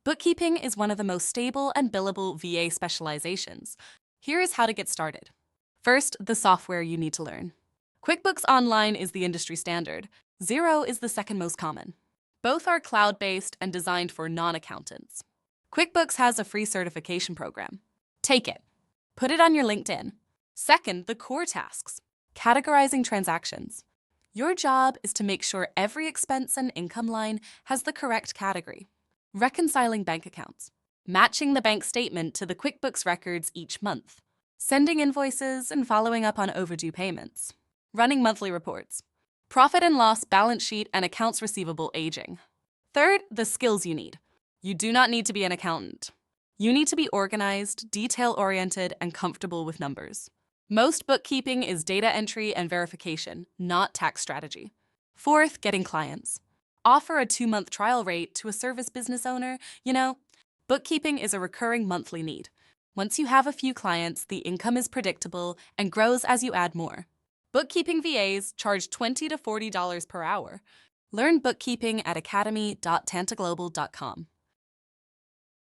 Bookkeeping is one of the most stable and billable VA specializations. Here is how to get started. First, the software you need to learn. QuickBooks Online is the industry standard. Xero is the second most common. Both are cloud-based and designed for non-accountants. QuickBooks has a free certification program. Take it. Put it on your LinkedIn. Second, the core tasks. Categorizing transactions. Your job is to make sure every expense and income line has the correct category. Reconciling bank accounts. Matching the bank statement to the QuickBooks records each month. Sending invoices and following up on overdue payments. Running monthly reports. Profit and loss, balance sheet, and accounts receivable aging. Third, the skills you need. You do not need to be an accountant. You need to be organized, detail-oriented, and comfortable with numbers. Most bookkeeping is data entry and verification, not tax strategy. Fourth, getting clients. Offer a 2-month trial rate to a service business owner. Bookkeeping is a recurring monthly need. Once you have a few clients, the income is predictable and grows as you add more. Bookkeeping VAs charge $20 to $40 per hour. Learn bookkeeping at academy.tantaglobal.com.